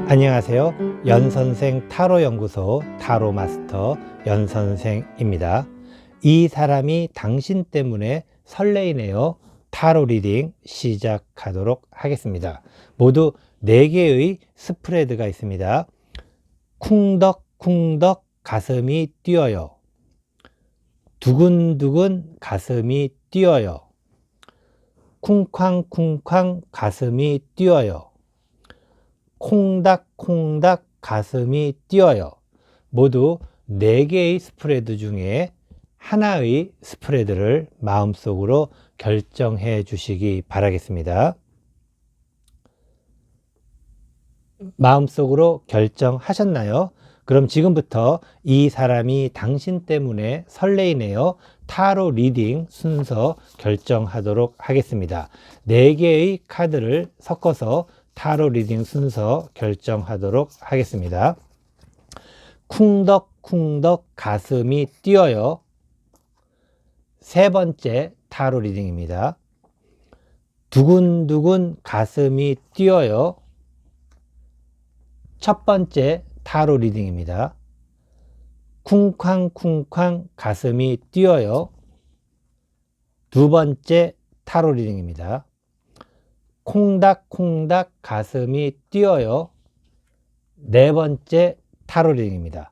안녕하세요. 연선생 타로연구소 타로마스터 연선생입니다. 이 사람이 당신 때문에 설레이네요. 타로 리딩 시작하도록 하겠습니다. 모두 4개의 스프레드가 있습니다. 쿵덕쿵덕 가슴이 뛰어요. 두근두근 가슴이 뛰어요. 쿵쾅쿵쾅 가슴이 뛰어요. 콩닥콩닥 가슴이 뛰어요. 모두 4개의 스프레드 중에 하나의 스프레드를 마음속으로 결정해 주시기 바라겠습니다. 마음속으로 결정하셨나요? 그럼 지금부터 이 사람이 당신 때문에 설레이네요. 타로 리딩 순서 결정하도록 하겠습니다. 4개의 카드를 섞어서 타로 리딩 순서 결정하도록 하겠습니다. 쿵덕쿵덕 가슴이 뛰어요. 3번째 타로 리딩입니다. 두근두근 가슴이 뛰어요. 첫 번째 타로 리딩입니다. 쿵쾅쿵쾅 가슴이 뛰어요. 두 번째 타로 리딩입니다. 콩닥콩닥 가슴이 뛰어요. 4번째 타로 리딩입니다.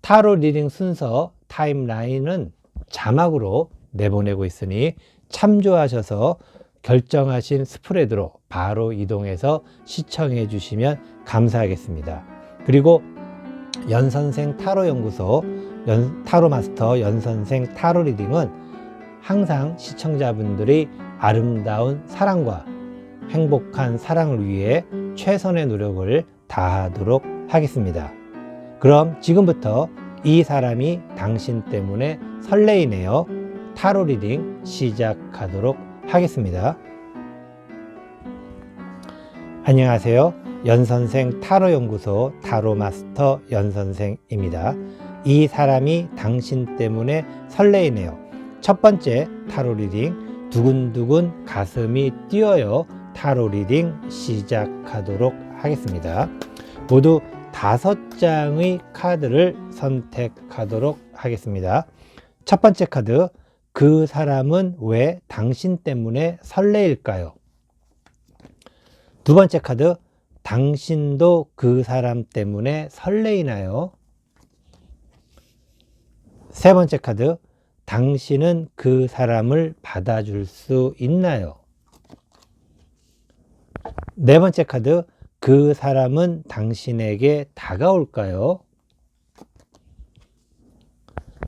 타로 리딩 순서 타임라인은 자막으로 내보내고 있으니 참조하셔서 결정하신 스프레드로 바로 이동해서 시청해 주시면 감사하겠습니다. 그리고 연선생 타로연구소 타로마스터 연선생 타로 리딩은 항상 시청자분들이 아름다운 사랑과 행복한 사랑을 위해 최선의 노력을 다하도록 하겠습니다. 그럼 지금부터 이 사람이 당신 때문에 설레이네요. 타로 리딩 시작하도록 하겠습니다. 안녕하세요. 연선생 타로연구소 타로마스터 연선생입니다. 이 사람이 당신 때문에 설레이네요. 첫 번째 타로 리딩 두근두근 가슴이 뛰어요. 타로 리딩 시작하도록 하겠습니다. 모두 5장의 카드를 선택하도록 하겠습니다. 첫 번째 카드, 그 사람은 왜 당신 때문에 설레일까요? 두 번째 카드, 당신도 그 사람 때문에 설레이나요? 세 번째 카드, 당신은 그 사람을 받아줄 수 있나요? 네 번째 카드, 그 사람은 당신에게 다가올까요?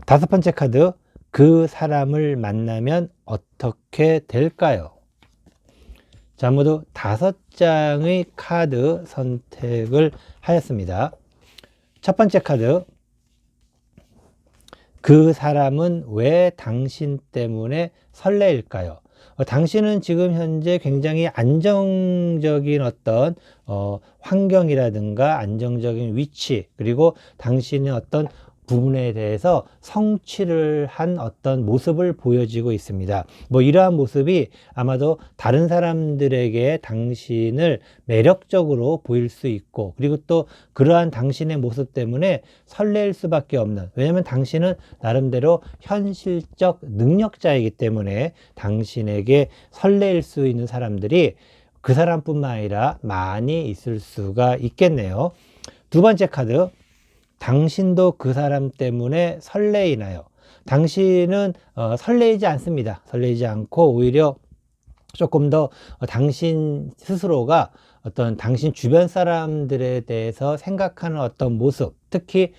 다섯 번째 카드, 그 사람을 만나면 어떻게 될까요? 자, 모두 5장의 카드 선택을 하였습니다. 첫 번째 카드, 그 사람은 왜 당신 때문에 설레일까요? 당신은 지금 현재 굉장히 안정적인 어떤 환경이라든가 안정적인 위치, 그리고 당신의 어떤 부분에 대해서 성취를 한 어떤 모습을 보여지고 있습니다. 이러한 모습이 아마도 다른 사람들에게 당신을 매력적으로 보일 수 있고, 그리고 또 그러한 당신의 모습 때문에 설렐 수밖에 없는, 왜냐하면 당신은 나름대로 현실적 능력자이기 때문에 당신에게 설렐 수 있는 사람들이 그 사람뿐만 아니라 많이 있을 수가 있겠네요. 두 번째 카드, 당신도 그 사람 때문에 설레이나요? 당신은 설레이지 않습니다. 설레이지 않고 오히려 조금 더 당신 스스로가 어떤 당신 주변 사람들에 대해서 생각하는 어떤 모습, 특히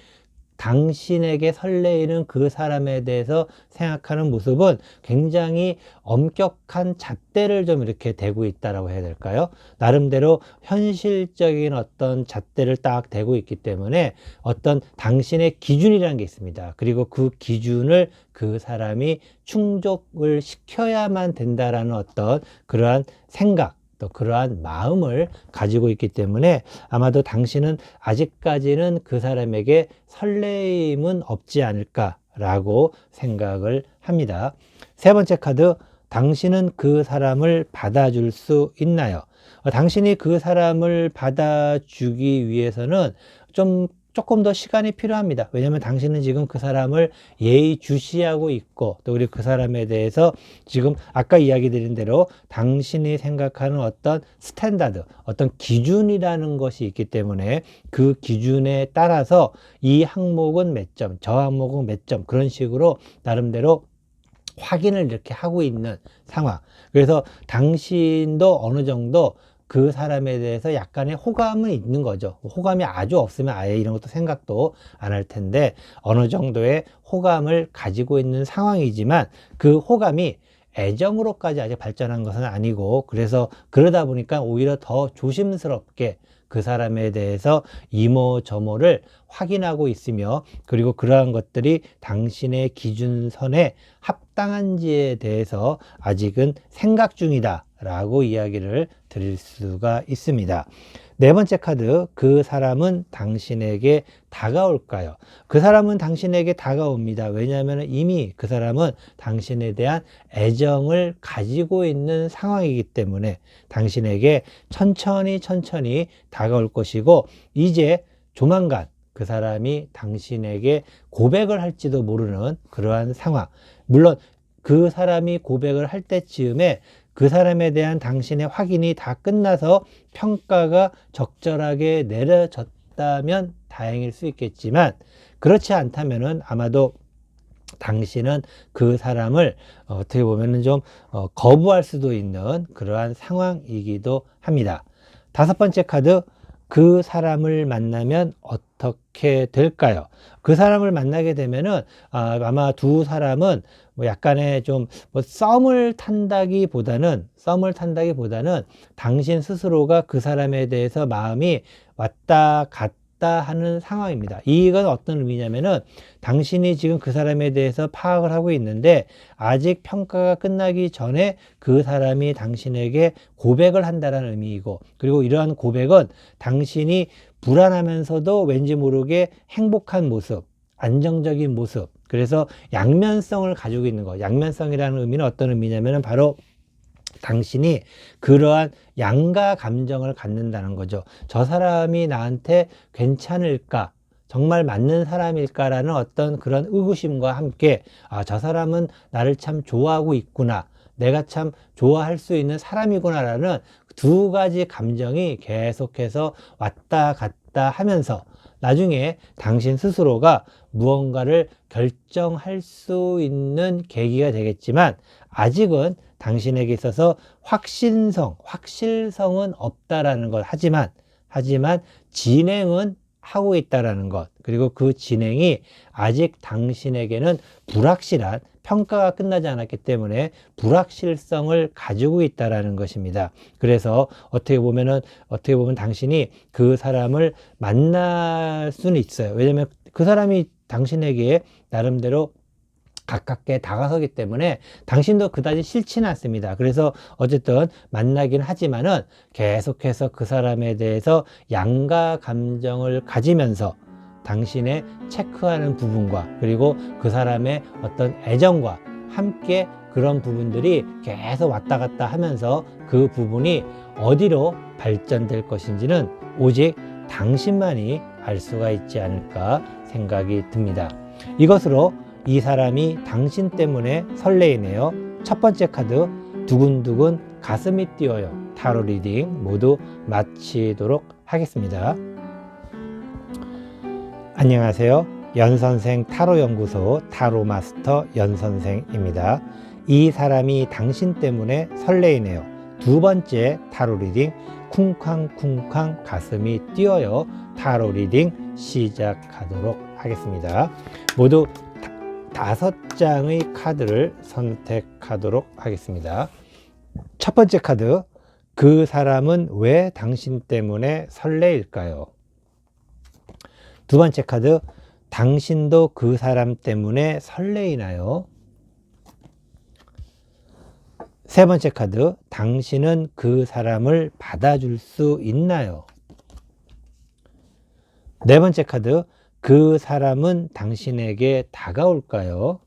당신에게 설레이는 그 사람에 대해서 생각하는 모습은 굉장히 엄격한 잣대를 좀 이렇게 대고 있다라고 해야 될까요? 나름대로 현실적인 어떤 잣대를 딱 대고 있기 때문에 어떤 당신의 기준이라는 게 있습니다. 그리고 그 기준을 그 사람이 충족을 시켜야만 된다라는 어떤 그러한 생각, 또 그러한 마음을 가지고 있기 때문에 아마도 당신은 아직까지는 그 사람에게 설레임은 없지 않을까라고 생각을 합니다. 세 번째 카드, 당신은 그 사람을 받아줄 수 있나요? 당신이 그 사람을 받아주기 위해서는 조금 더 시간이 필요합니다. 왜냐하면 당신은 지금 그 사람을 예의주시하고 있고, 또 그리고 그 사람에 대해서 지금 아까 이야기 드린 대로 당신이 생각하는 어떤 스탠다드, 어떤 기준이라는 것이 있기 때문에 그 기준에 따라서 이 항목은 몇 점, 저 항목은 몇 점, 그런 식으로 나름대로 확인을 이렇게 하고 있는 상황. 그래서 당신도 어느 정도 그 사람에 대해서 약간의 호감은 있는 거죠. 호감이 아주 없으면 아예 이런 것도 생각도 안 할 텐데, 어느 정도의 호감을 가지고 있는 상황이지만 그 호감이 애정으로까지 아직 발전한 것은 아니고, 그래서 그러다 보니까 오히려 더 조심스럽게 그 사람에 대해서 이모저모를 확인하고 있으며, 그리고 그러한 것들이 당신의 기준선에 합당한지에 대해서 아직은 생각 중이다 라고 이야기를 드릴 수가 있습니다. 네 번째 카드, 그 사람은 당신에게 다가올까요? 그 사람은 당신에게 다가옵니다. 왜냐하면 이미 그 사람은 당신에 대한 애정을 가지고 있는 상황이기 때문에 당신에게 천천히 다가올 것이고, 이제 조만간 그 사람이 당신에게 고백을 할지도 모르는 그러한 상황. 물론 그 사람이 고백을 할 때쯤에 그 사람에 대한 당신의 확인이 다 끝나서 평가가 적절하게 내려졌다면 다행일 수 있겠지만, 그렇지 않다면은 아마도 당신은 그 사람을 어떻게 보면은 좀 거부할 수도 있는 그러한 상황이기도 합니다. 다섯 번째 카드, 그 사람을 만나면 어떻게 될까요? 그 사람을 만나게 되면은 아마 두 사람은 뭐 약간의 좀 뭐 썸을 탄다기보다는 당신 스스로가 그 사람에 대해서 마음이 왔다 갔다 하는 상황입니다. 이건 어떤 의미냐면은 당신이 지금 그 사람에 대해서 파악을 하고 있는데, 아직 평가가 끝나기 전에 그 사람이 당신에게 고백을 한다는 의미이고, 그리고 이러한 고백은 당신이 불안하면서도 왠지 모르게 행복한 모습, 안정적인 모습, 그래서 양면성을 가지고 있는 거. 양면성이라는 의미는 어떤 의미냐면은 바로 당신이 그러한 양가 감정을 갖는다는 거죠. 저 사람이 나한테 괜찮을까? 정말 맞는 사람일까라는 어떤 그런 의구심과 함께, 저 사람은 나를 참 좋아하고 있구나. 내가 참 좋아할 수 있는 사람이구나라는 두 가지 감정이 계속해서 왔다 갔다 하면서 나중에 당신 스스로가 무언가를 결정할 수 있는 계기가 되겠지만, 아직은 당신에게 있어서 확실성은 없다라는 것. 하지만 진행은 하고 있다라는 것. 그리고 그 진행이 아직 당신에게는 불확실한, 평가가 끝나지 않았기 때문에 불확실성을 가지고 있다라는 것입니다. 그래서 어떻게 보면 당신이 그 사람을 만날 수는 있어요. 왜냐하면 그 사람이 당신에게 나름대로 가깝게 다가서기 때문에 당신도 그다지 싫지는 않습니다. 그래서 어쨌든 만나긴 하지만은 계속해서 그 사람에 대해서 양가 감정을 가지면서 당신의 체크하는 부분과, 그리고 그 사람의 어떤 애정과 함께 그런 부분들이 계속 왔다 갔다 하면서 그 부분이 어디로 발전될 것인지는 오직 당신만이 알 수가 있지 않을까 생각이 듭니다. 이것으로 이 사람이 당신 때문에 설레이네요. 첫 번째 카드, 두근두근 가슴이 뛰어요. 타로 리딩 모두 마치도록 하겠습니다. 안녕하세요. 연선생 타로연구소 타로마스터 연선생입니다. 이 사람이 당신 때문에 설레이네요. 두 번째 타로 리딩, 쿵쾅쿵쾅 가슴이 뛰어요. 타로 리딩 시작하도록 하겠습니다. 모두 5장의 카드를 선택하도록 하겠습니다. 첫 번째 카드, 그 사람은 왜 당신 때문에 설레일까요? 두 번째 카드, 당신도 그 사람 때문에 설레이나요? 세 번째 카드, 당신은 그 사람을 받아줄 수 있나요? 네 번째 카드, 그 사람은 당신에게 다가올까요?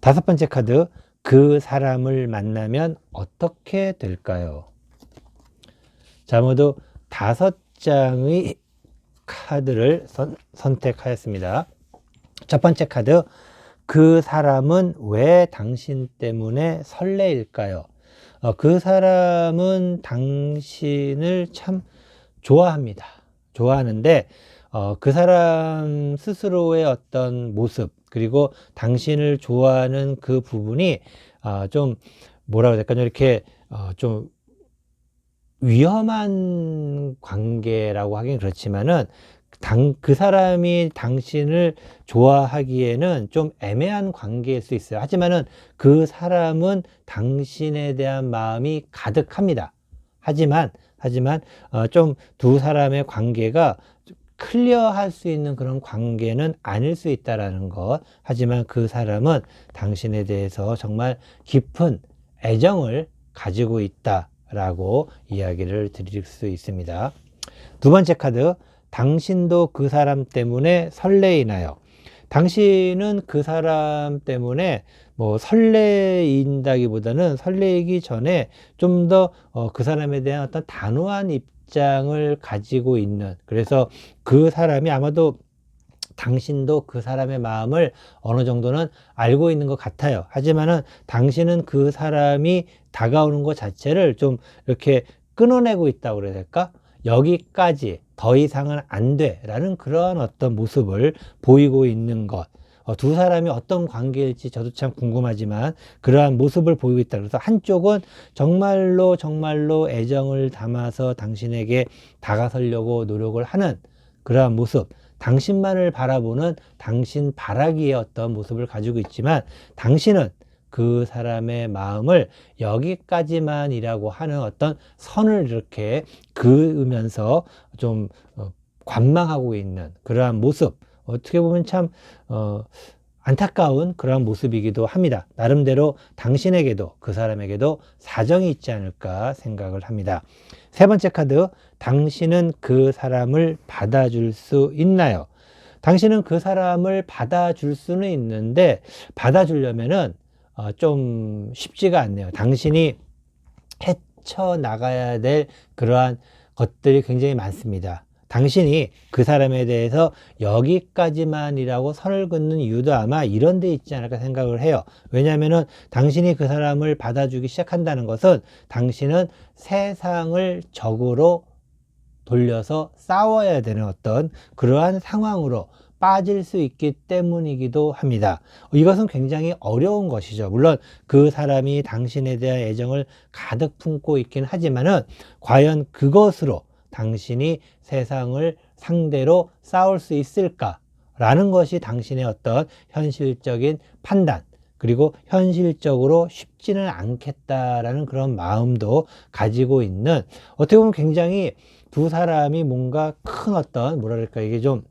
다섯 번째 카드, 그 사람을 만나면 어떻게 될까요? 자, 모두 5장의 카드를 선택하였습니다. 첫 번째 카드, 그 사람은 왜 당신 때문에 설레일까요? 그 사람은 당신을 참 좋아합니다. 좋아하는데 그 사람 스스로의 어떤 모습, 그리고 당신을 좋아하는 그 부분이 좀 뭐라고 해야 될까요? 이렇게 좀 위험한 관계라고 하긴 그렇지만은 그 사람이 당신을 좋아하기에는 좀 애매한 관계일 수 있어요. 하지만은 그 사람은 당신에 대한 마음이 가득합니다. 하지만 좀 두 사람의 관계가 클리어할 수 있는 그런 관계는 아닐 수 있다라는 것. 하지만 그 사람은 당신에 대해서 정말 깊은 애정을 가지고 있다라고 이야기를 드릴 수 있습니다. 두 번째 카드, 당신도 그 사람 때문에 설레이나요? 당신은 그 사람 때문에 뭐 설레인다기보다는 설레이기 전에 좀 더 그 사람에 대한 어떤 단호한 입장을 가지고 있는, 그래서 그 사람이 아마도 당신도 그 사람의 마음을 어느 정도는 알고 있는 것 같아요. 하지만은 당신은 그 사람이 다가오는 것 자체를 좀 이렇게 끊어내고 있다고 그래야 될까? 여기까지, 더 이상은 안 돼 라는 그런 어떤 모습을 보이고 있는 것. 두 사람이 어떤 관계일지 저도 참 궁금하지만 그러한 모습을 보이고 있다. 그래서 한쪽은 정말로 애정을 담아서 당신에게 다가서려고 노력을 하는 그러한 모습, 당신만을 바라보는 당신 바라기의 어떤 모습을 가지고 있지만, 당신은 그 사람의 마음을 여기까지만이라고 하는 어떤 선을 이렇게 그으면서 좀 관망하고 있는 그러한 모습, 어떻게 보면 참 안타까운 그러한 모습이기도 합니다. 나름대로 당신에게도 그 사람에게도 사정이 있지 않을까 생각을 합니다. 세 번째 카드, 당신은 그 사람을 받아줄 수 있나요? 당신은 그 사람을 받아줄 수는 있는데 받아주려면은 좀 쉽지가 않네요. 당신이 헤쳐나가야 될 그러한 것들이 굉장히 많습니다. 당신이 그 사람에 대해서 여기까지만이라고 선을 긋는 이유도 아마 이런 데 있지 않을까 생각을 해요. 왜냐하면은 당신이 그 사람을 받아주기 시작한다는 것은 당신은 세상을 적으로 돌려서 싸워야 되는 어떤 그러한 상황으로 빠질 수 있기 때문이기도 합니다. 이것은 굉장히 어려운 것이죠. 물론 그 사람이 당신에 대한 애정을 가득 품고 있긴 하지만은 과연 그것으로 당신이 세상을 상대로 싸울 수 있을까라는 것이 당신의 어떤 현실적인 판단, 그리고 현실적으로 쉽지는 않겠다라는 그런 마음도 가지고 있는, 어떻게 보면 굉장히 두 사람이 뭔가 큰 어떤 뭐랄까 이게 좀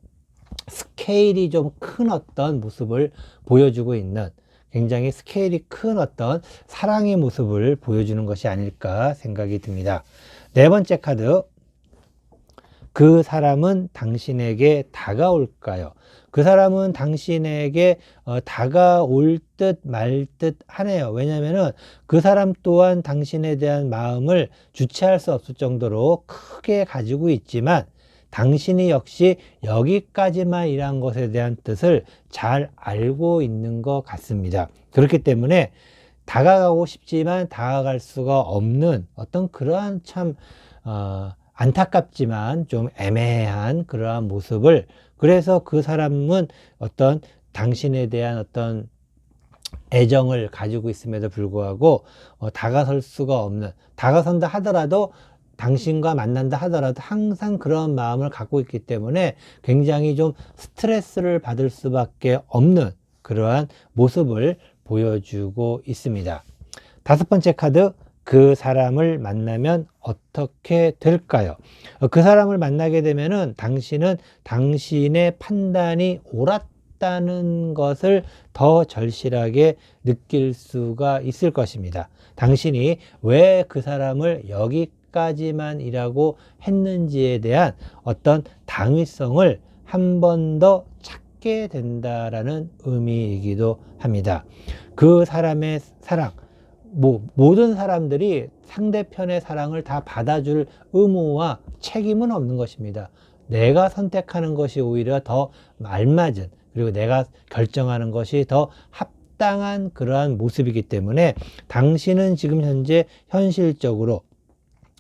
스케일이 좀 큰 어떤 모습을 보여주고 있는, 굉장히 스케일이 큰 어떤 사랑의 모습을 보여주는 것이 아닐까 생각이 듭니다. 네 번째 카드, 그 사람은 당신에게 다가올까요? 그 사람은 당신에게 다가올 듯 말 듯 하네요. 왜냐하면은 그 사람 또한 당신에 대한 마음을 주체할 수 없을 정도로 크게 가지고 있지만, 당신이 역시 여기까지만이란 것에 대한 뜻을 잘 알고 있는 것 같습니다. 그렇기 때문에 다가가고 싶지만 다가갈 수가 없는 어떤 그러한 참 안타깝지만 좀 애매한 그러한 모습을, 그래서 그 사람은 어떤 당신에 대한 어떤 애정을 가지고 있음에도 불구하고 다가설 수가 없는, 다가선다 하더라도 당신과 만난다 하더라도 항상 그런 마음을 갖고 있기 때문에 굉장히 좀 스트레스를 받을 수밖에 없는 그러한 모습을 보여주고 있습니다. 다섯 번째 카드, 그 사람을 만나면 어떻게 될까요? 그 사람을 만나게 되면은 당신은 당신의 판단이 옳았다는 것을 더 절실하게 느낄 수가 있을 것입니다. 당신이 왜 그 사람을 여기까지만이라고 했는지에 대한 어떤 당위성을 한 번 더 찾게 된다라는 의미이기도 합니다. 그 사람의 사랑, 모든 사람들이 상대편의 사랑을 다 받아줄 의무와 책임은 없는 것입니다. 내가 선택하는 것이 오히려 더 알맞은, 그리고 내가 결정하는 것이 더 합당한 그러한 모습이기 때문에 당신은 지금 현재 현실적으로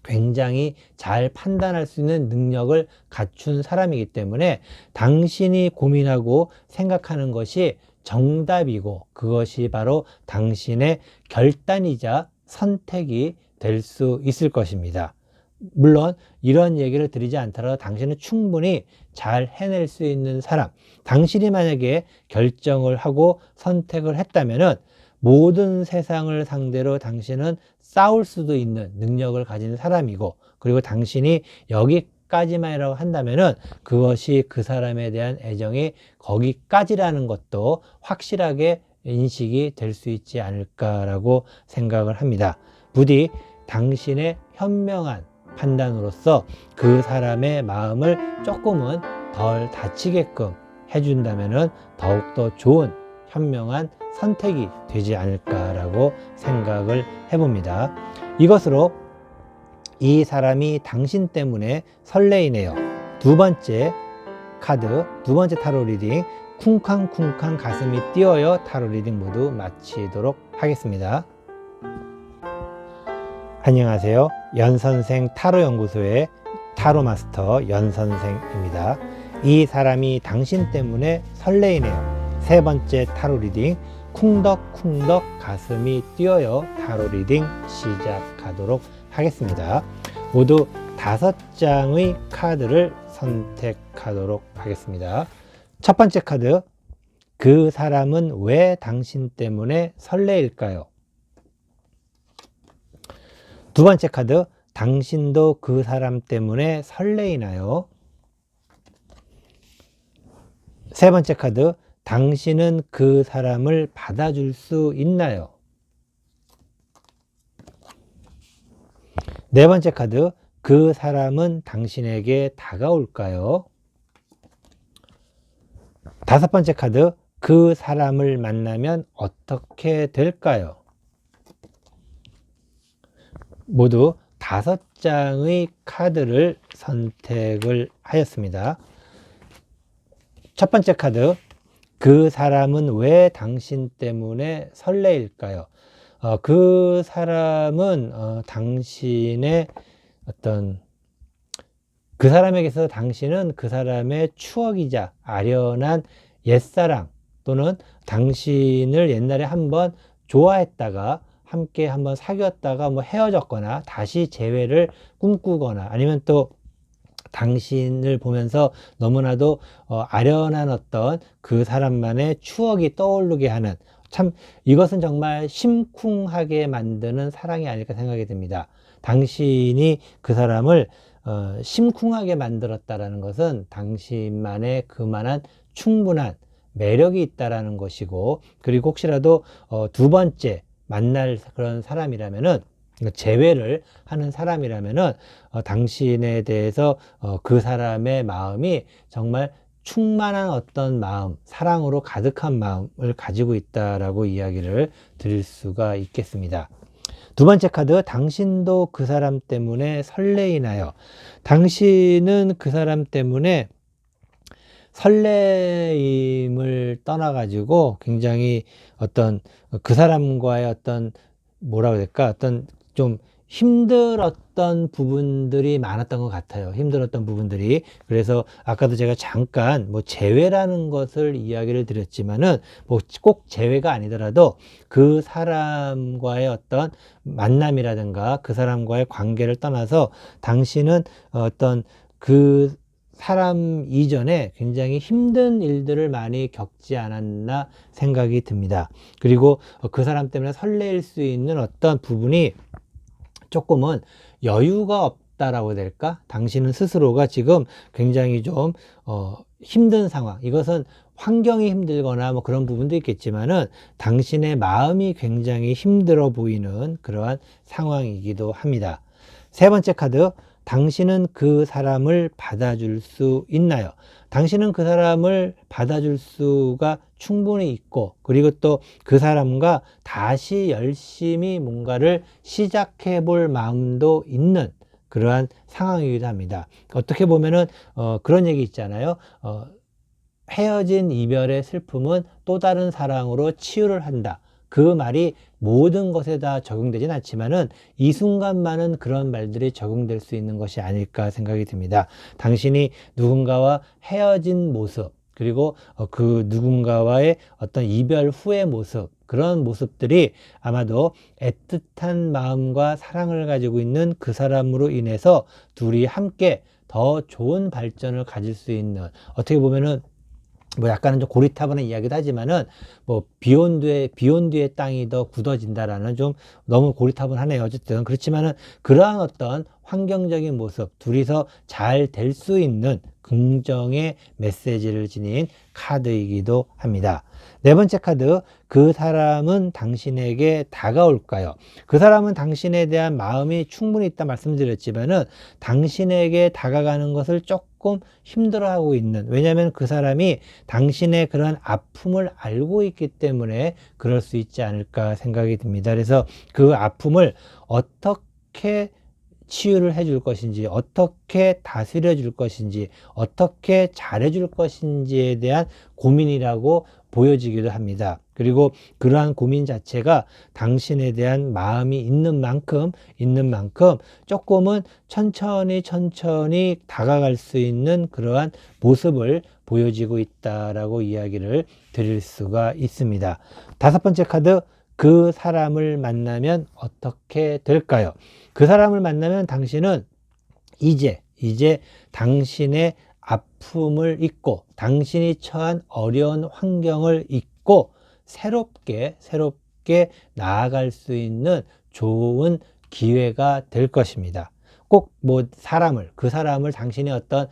굉장히 잘 판단할 수 있는 능력을 갖춘 사람이기 때문에 당신이 고민하고 생각하는 것이 정답이고 그것이 바로 당신의 결단이자 선택이 될 수 있을 것입니다. 물론 이런 얘기를 드리지 않더라도 당신은 충분히 잘 해낼 수 있는 사람, 당신이 만약에 결정을 하고 선택을 했다면은 모든 세상을 상대로 당신은 싸울 수도 있는 능력을 가진 사람이고, 그리고 당신이 여기까지만이라고 한다면은 그것이 그 사람에 대한 애정이 거기까지라는 것도 확실하게 인식이 될 수 있지 않을까라고 생각을 합니다. 부디 당신의 현명한 판단으로서 그 사람의 마음을 조금은 덜 다치게끔 해준다면은 더욱더 좋은 현명한 선택이 되지 않을까라고 생각을 해봅니다. 이것으로 이 사람이 당신 때문에 설레이네요. 두 번째 카드, 두 번째 타로 리딩, 쿵쾅쿵쾅 가슴이 뛰어요 타로 리딩 모두 마치도록 하겠습니다. 안녕하세요. 연선생 타로연구소의 타로마스터 연선생입니다. 이 사람이 당신 때문에 설레이네요. 세 번째 타로 리딩, 쿵덕쿵덕 가슴이 뛰어요 타로 리딩 시작하도록 하겠습니다. 모두 5장의 카드를 선택하도록 하겠습니다. 첫 번째 카드, 그 사람은 왜 당신 때문에 설레일까요? 두 번째 카드, 당신도 그 사람 때문에 설레이나요? 세 번째 카드, 당신은 그 사람을 받아줄 수 있나요? 네 번째 카드, 그 사람은 당신에게 다가올까요? 다섯 번째 카드, 그 사람을 만나면 어떻게 될까요? 모두 5장의 카드를 선택을 하였습니다. 첫 번째 카드, 그 사람은 왜 당신 때문에 설레일까요? 그 사람은 당신의 그 사람에게서 당신은 그 사람의 추억이자 아련한 옛사랑, 또는 당신을 옛날에 한번 좋아했다가 함께 한번 사귀었다가 헤어졌거나 다시 재회를 꿈꾸거나, 아니면 또 당신을 보면서 너무나도 아련한 어떤 그 사람만의 추억이 떠오르게 하는, 참 이것은 정말 심쿵하게 만드는 사랑이 아닐까 생각이 듭니다. 당신이 그 사람을 심쿵하게 만들었다라는 것은 당신만의 그만한 충분한 매력이 있다라는 것이고, 그리고 혹시라도 두 번째 만날 그런 사람이라면은, 재회를 하는 사람이라면은 당신에 대해서 그 사람의 마음이 정말 충만한 어떤 마음, 사랑으로 가득한 마음을 가지고 있다라고 이야기를 드릴 수가 있겠습니다. 두 번째 카드, 당신도 그 사람 때문에 설레이나요? 당신은 그 사람 때문에 설레임을 떠나가지고 굉장히 어떤 그 사람과의 어떤 뭐라고 해야 될까? 어떤 좀 힘들었던 부분들이 많았던 것 같아요. 힘들었던 부분들이. 그래서 아까도 제가 잠깐 재회라는 것을 이야기를 드렸지만은 꼭 재회가 아니더라도 그 사람과의 어떤 만남이라든가 그 사람과의 관계를 떠나서 당신은 어떤 그 사람 이전에 굉장히 힘든 일들을 많이 겪지 않았나 생각이 듭니다. 그리고 그 사람 때문에 설레일 수 있는 어떤 부분이 조금은 여유가 없다라고 해야 될까? 당신은 스스로가 지금 굉장히 좀 힘든 상황, 이것은 환경이 힘들거나 그런 부분도 있겠지만은 당신의 마음이 굉장히 힘들어 보이는 그러한 상황이기도 합니다. 세 번째 카드, 당신은 그 사람을 받아줄 수 있나요? 당신은 그 사람을 받아줄 수가 충분히 있고, 그리고 또 그 사람과 다시 열심히 뭔가를 시작해 볼 마음도 있는 그러한 상황이기도 합니다. 어떻게 보면은 그런 얘기 있잖아요. 헤어진 이별의 슬픔은 또 다른 사랑으로 치유를 한다. 그 말이 모든 것에 다 적용되진 않지만은 이 순간만은 그런 말들이 적용될 수 있는 것이 아닐까 생각이 듭니다. 당신이 누군가와 헤어진 모습, 그리고 그 누군가와의 어떤 이별 후의 모습, 그런 모습들이 아마도 애틋한 마음과 사랑을 가지고 있는 그 사람으로 인해서 둘이 함께 더 좋은 발전을 가질 수 있는, 어떻게 보면은 뭐 약간은 좀 고리타분한 이야기도 하지만은 뭐 비온 뒤에 땅이 더 굳어진다라는 좀 너무 고리타분하네요. 어쨌든 그렇지만은 그러한 어떤 환경적인 모습, 둘이서 잘 될 수 있는 긍정의 메시지를 지닌 카드이기도 합니다. 네 번째 카드, 그 사람은 당신에게 다가올까요? 그 사람은 당신에 대한 마음이 충분히 있다 말씀드렸지만은 당신에게 다가가는 것을 조금 힘들어하고 있는, 왜냐하면 그 사람이 당신의 그런 아픔을 알고 있기 때문에 그럴 수 있지 않을까 생각이 듭니다. 그래서 그 아픔을 어떻게 치유를 해줄 것인지, 어떻게 다스려 줄 것인지, 어떻게 잘해 줄 것인지에 대한 고민이라고 보여지기도 합니다. 그리고 그러한 고민 자체가 당신에 대한 마음이 있는 만큼 조금은 천천히 다가갈 수 있는 그러한 모습을 보여지고 있다라고 이야기를 드릴 수가 있습니다. 다섯 번째 카드, 그 사람을 만나면 어떻게 될까요? 그 사람을 만나면 당신은 이제 당신의 아픔을 잊고, 당신이 처한 어려운 환경을 잊고 새롭게 나아갈 수 있는 좋은 기회가 될 것입니다. 꼭 뭐 그 사람을 당신의 어떤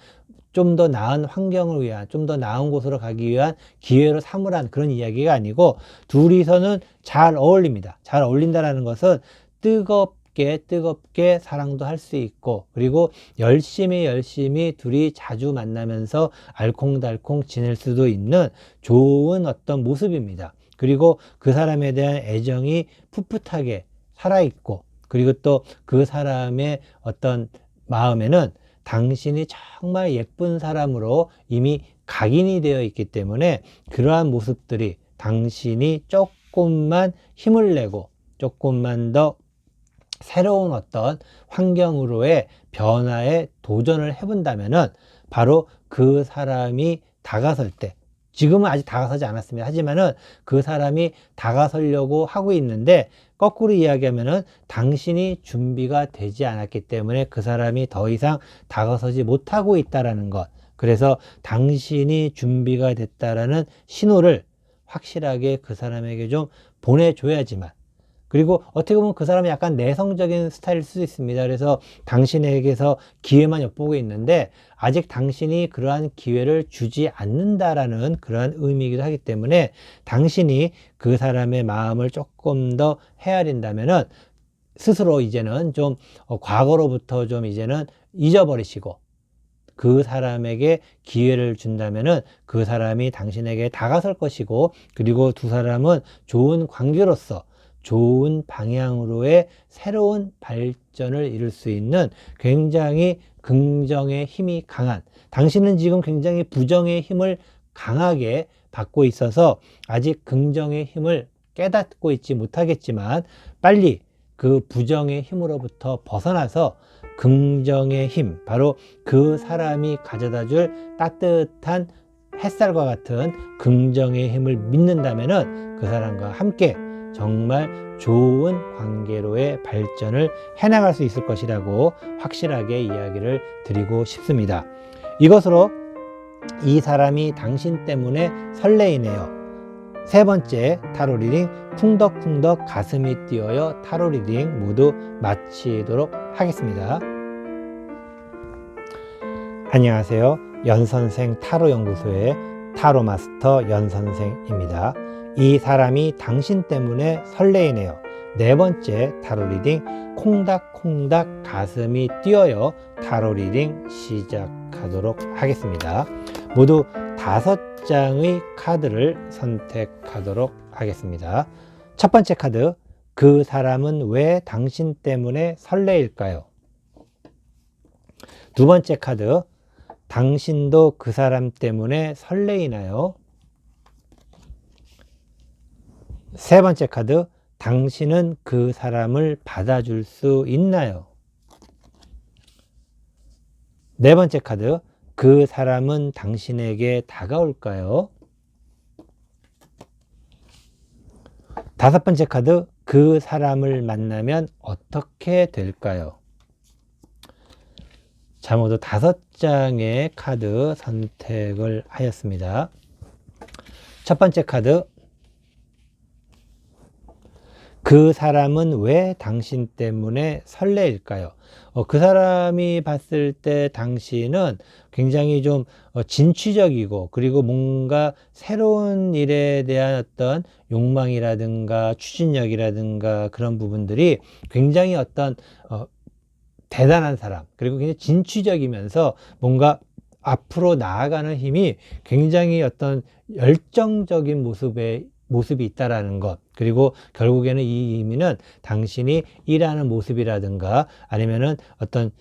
좀 더 나은 환경을 위한, 좀 더 나은 곳으로 가기 위한 기회로 삼으란 그런 이야기가 아니고, 둘이서는 잘 어울립니다. 잘 어울린다라는 것은 뜨겁게 사랑도 할 수 있고, 그리고 열심히 둘이 자주 만나면서 알콩달콩 지낼 수도 있는 좋은 어떤 모습입니다. 그리고 그 사람에 대한 애정이 풋풋하게 살아있고, 그리고 또 그 사람의 어떤 마음에는 당신이 정말 예쁜 사람으로 이미 각인이 되어 있기 때문에 그러한 모습들이 당신이 조금만 힘을 내고 조금만 더 새로운 어떤 환경으로의 변화에 도전을 해본다면은 바로 그 사람이 다가설 때, 지금은 아직 다가서지 않았습니다. 하지만은 그 사람이 다가서려고 하고 있는데, 거꾸로 이야기하면은 당신이 준비가 되지 않았기 때문에 그 사람이 더 이상 다가서지 못하고 있다라는 것. 그래서 당신이 준비가 됐다라는 신호를 확실하게 그 사람에게 좀 보내줘야지만, 그리고 어떻게 보면 그 사람이 약간 내성적인 스타일일 수도 있습니다. 그래서 당신에게서 기회만 엿보고 있는데 아직 당신이 그러한 기회를 주지 않는다라는 그러한 의미이기도 하기 때문에, 당신이 그 사람의 마음을 조금 더 헤아린다면은 스스로 이제는 좀 과거로부터 좀 이제는 잊어버리시고 그 사람에게 기회를 준다면은 그 사람이 당신에게 다가설 것이고, 그리고 두 사람은 좋은 관계로서 좋은 방향으로의 새로운 발전을 이룰 수 있는 굉장히 긍정의 힘이 강한, 당신은 지금 굉장히 부정의 힘을 강하게 받고 있어서 아직 긍정의 힘을 깨닫고 있지 못하겠지만, 빨리 그 부정의 힘으로부터 벗어나서 긍정의 힘, 바로 그 사람이 가져다 줄 따뜻한 햇살과 같은 긍정의 힘을 믿는다면은 그 사람과 함께 정말 좋은 관계로의 발전을 해나갈 수 있을 것이라고 확실하게 이야기를 드리고 싶습니다. 이것으로 이 사람이 당신 때문에 설레이네요. 세 번째 타로 리딩 쿵덕쿵덕 가슴이 뛰어요 타로 리딩 모두 마치도록 하겠습니다. 안녕하세요. 연선생 타로 연구소의 타로 마스터 연선생입니다. 이 사람이 당신 때문에 설레이네요. 네 번째 타로 리딩 콩닥콩닥 가슴이 뛰어요 타로 리딩 시작하도록 하겠습니다. 모두 5장의 카드를 선택하도록 하겠습니다. 첫 번째 카드, 그 사람은 왜 당신 때문에 설레일까요? 두 번째 카드, 당신도 그 사람 때문에 설레이나요? 세 번째 카드, 당신은 그 사람을 받아줄 수 있나요? 네 번째 카드, 그 사람은 당신에게 다가올까요? 다섯 번째 카드, 그 사람을 만나면 어떻게 될까요? 자, 모두 5장의 카드 선택을 하였습니다. 첫 번째 카드, 그 사람은 왜 당신 때문에 설레일까요? 그 사람이 봤을 때 당신은 굉장히 좀 진취적이고, 그리고 뭔가 새로운 일에 대한 어떤 욕망이라든가 추진력이라든가 그런 부분들이 굉장히 어떤 대단한 사람, 그리고 굉장히 진취적이면서 뭔가 앞으로 나아가는 힘이 굉장히 어떤 열정적인 모습이 있다라는 것, 그리고 결국에는 이 의미는 당신이 일하는 모습이라든가 아니면은 어떤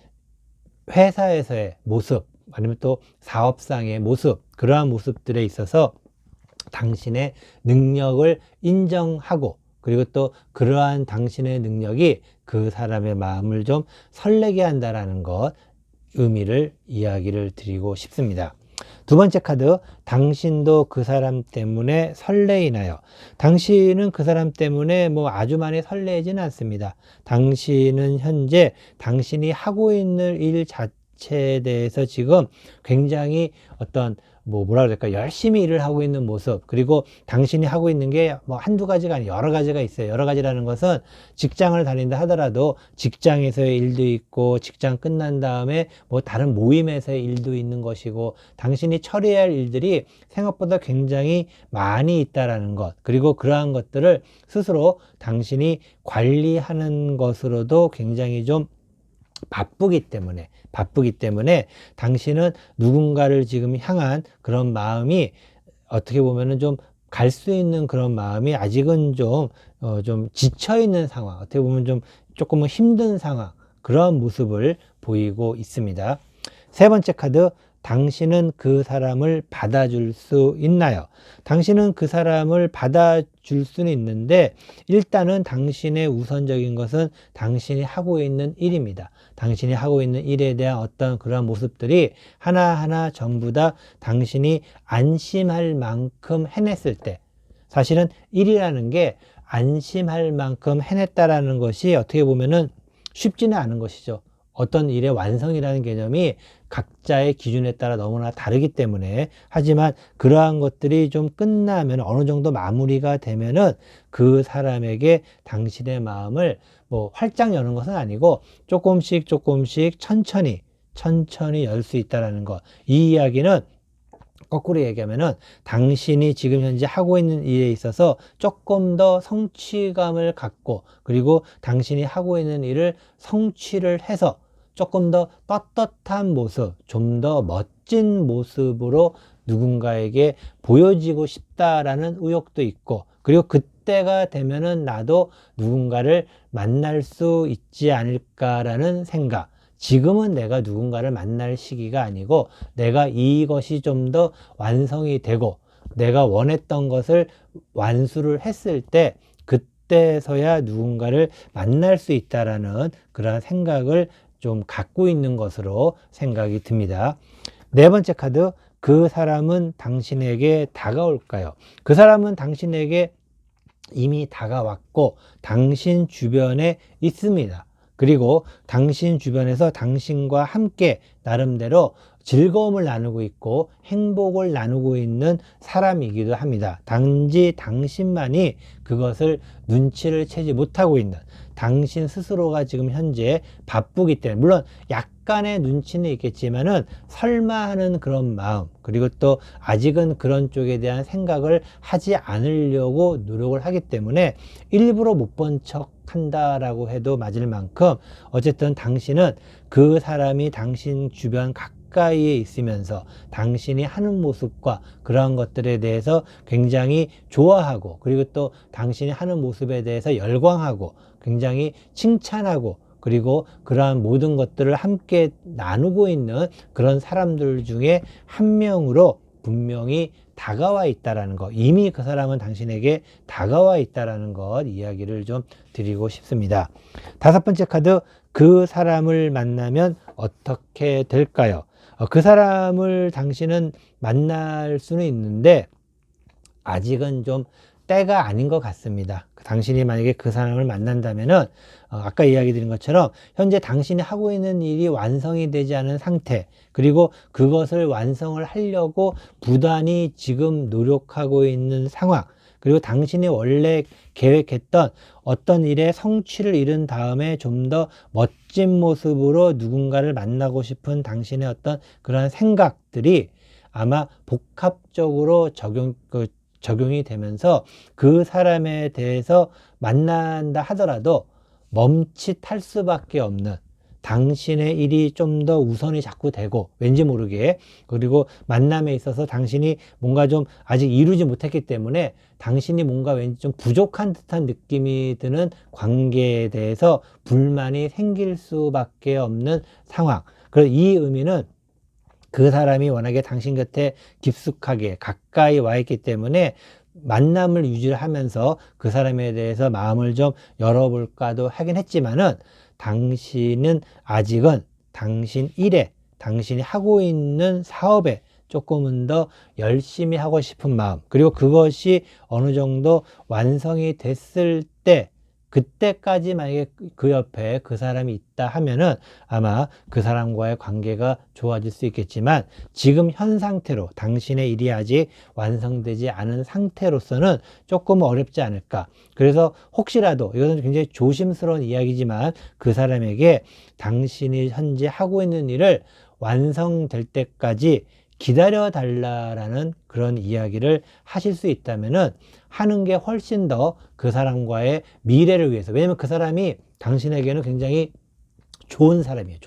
회사에서의 모습, 아니면 또 사업상의 모습, 그러한 모습들에 있어서 당신의 능력을 인정하고, 그리고 또 그러한 당신의 능력이 그 사람의 마음을 좀 설레게 한다라는 것, 의미를 이야기를 드리고 싶습니다. 두 번째 카드, 당신도 그 사람 때문에 설레이나요? 당신은 그 사람 때문에 뭐 아주 많이 설레지는 않습니다. 당신은 현재 당신이 하고 있는 일 자체에 대해서 지금 굉장히 어떤 뭐라 그럴까, 열심히 일을 하고 있는 모습, 그리고 당신이 하고 있는 게 뭐 한두 가지가 아니라 여러 가지가 있어요. 여러 가지라는 것은 직장을 다닌다 하더라도 직장에서의 일도 있고, 직장 끝난 다음에 뭐 다른 모임에서의 일도 있는 것이고, 당신이 처리해야 할 일들이 생각보다 굉장히 많이 있다라는 것, 그리고 그러한 것들을 스스로 당신이 관리하는 것으로도 굉장히 좀 바쁘기 때문에 당신은 누군가를 지금 향한 그런 마음이 어떻게 보면은 좀 갈 수 있는 그런 마음이 아직은 좀 지쳐 있는 상황, 어떻게 보면 좀 조금은 힘든 상황, 그런 모습을 보이고 있습니다. 세 번째 카드, 당신은 그 사람을 받아줄 수 있나요? 당신은 그 사람을 받아줄 수는 있는데, 일단은 당신의 우선적인 것은 당신이 하고 있는 일입니다. 당신이 하고 있는 일에 대한 어떤 그런 모습들이 하나하나 전부 다 당신이 안심할 만큼 해냈을 때, 사실은 일이라는 게 안심할 만큼 해냈다라는 것이 어떻게 보면은 쉽지는 않은 것이죠. 어떤 일의 완성이라는 개념이 각자의 기준에 따라 너무나 다르기 때문에, 하지만 그러한 것들이 좀 끝나면, 어느 정도 마무리가 되면은 그 사람에게 당신의 마음을 뭐 활짝 여는 것은 아니고 조금씩 천천히 열 수 있다라는 것. 이 이야기는 거꾸로 얘기하면은 당신이 지금 현재 하고 있는 일에 있어서 조금 더 성취감을 갖고, 그리고 당신이 하고 있는 일을 성취를 해서 조금 더 떳떳한 모습, 좀 더 멋진 모습으로 누군가에게 보여지고 싶다라는 의욕도 있고, 그리고 그때가 되면은 나도 누군가를 만날 수 있지 않을까라는 생각. 지금은 내가 누군가를 만날 시기가 아니고, 내가 이것이 좀 더 완성이 되고 내가 원했던 것을 완수를 했을 때, 그때서야 누군가를 만날 수 있다라는 그런 생각을 좀 갖고 있는 것으로 생각이 듭니다. 네 번째 카드, 그 사람은 당신에게 다가올까요? 그 사람은 당신에게 이미 다가왔고 당신 주변에 있습니다. 그리고 당신 주변에서 당신과 함께 나름대로 즐거움을 나누고 있고 행복을 나누고 있는 사람이기도 합니다. 단지 당신만이 그것을 눈치를 채지 못하고 있는, 당신 스스로가 지금 현재 바쁘기 때문에, 물론 약간 약간의 눈치는 있겠지만은 설마 하는 그런 마음, 그리고 또 아직은 그런 쪽에 대한 생각을 하지 않으려고 노력을 하기 때문에 일부러 못 본 척 한다라고 해도 맞을 만큼, 어쨌든 당신은 그 사람이 당신 주변 가까이에 있으면서 당신이 하는 모습과 그러한 것들에 대해서 굉장히 좋아하고, 그리고 또 당신이 하는 모습에 대해서 열광하고 굉장히 칭찬하고, 그리고 그러한 모든 것들을 함께 나누고 있는 그런 사람들 중에 한 명으로 분명히 다가와 있다라는 것, 이미 그 사람은 당신에게 다가와 있다라는 것 이야기를 좀 드리고 싶습니다. 다섯 번째 카드, 그 사람을 만나면 어떻게 될까요? 그 사람을 당신은 만날 수는 있는데 아직은 좀 때가 아닌 것 같습니다. 당신이 만약에 그 사람을 만난다면은 아까 이야기 드린 것처럼 현재 당신이 하고 있는 일이 완성이 되지 않은 상태, 그리고 그것을 완성을 하려고 부단히 지금 노력하고 있는 상황, 그리고 당신이 원래 계획했던 어떤 일의 성취를 이룬 다음에 좀 더 멋진 모습으로 누군가를 만나고 싶은 당신의 어떤 그런 생각들이 아마 복합적으로 적용이 되면서 그 사람에 대해서 만난다 하더라도 멈칫할 수밖에 없는, 당신의 일이 좀 더 우선이 자꾸 되고 왠지 모르게, 그리고 만남에 있어서 당신이 뭔가 좀 아직 이루지 못했기 때문에 당신이 뭔가 왠지 좀 부족한 듯한 느낌이 드는 관계에 대해서 불만이 생길 수밖에 없는 상황. 그래서 이 의미는 그 사람이 워낙에 당신 곁에 깊숙하게 가까이 와 있기 때문에 만남을 유지를 하면서 그 사람에 대해서 마음을 좀 열어볼까도 하긴 했지만은, 당신은 아직은 당신 일에, 당신이 하고 있는 사업에 조금은 더 열심히 하고 싶은 마음, 그리고 그것이 어느 정도 완성이 됐을 때, 그때까지 만약에 그 옆에 그 사람이 있다 하면은 아마 그 사람과의 관계가 좋아질 수 있겠지만, 지금 현 상태로 당신의 일이 아직 완성되지 않은 상태로서는 조금 어렵지 않을까. 그래서 혹시라도, 이것은 굉장히 조심스러운 이야기지만, 그 사람에게 당신이 현재 하고 있는 일을 완성될 때까지 기다려 달라라는 그런 이야기를 하실 수 있다면은 하는 게 훨씬 더 그 사람과의 미래를 위해서, 왜냐면 그 사람이 당신에게는 굉장히 좋은 사람이에요.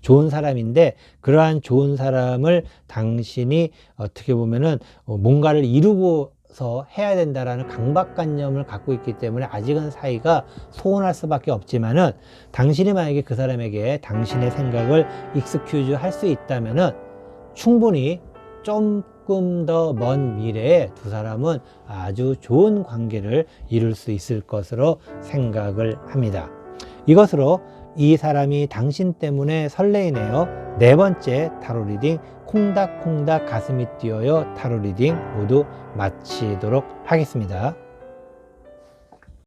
좋은 사람인데, 그러한 좋은 사람을 당신이 어떻게 보면은 뭔가를 이루고서 해야 된다라는 강박관념을 갖고 있기 때문에 아직은 사이가 소원할 수밖에 없지만은, 당신이 만약에 그 사람에게 당신의 생각을 익스큐즈 할 수 있다면은 충분히 조금 더 먼 미래에 두 사람은 아주 좋은 관계를 이룰 수 있을 것으로 생각을 합니다. 이것으로 이 사람이 당신 때문에 설레이네요. 네 번째 타로 리딩, 콩닥콩닥 가슴이 뛰어요 타로 리딩 모두 마치도록 하겠습니다.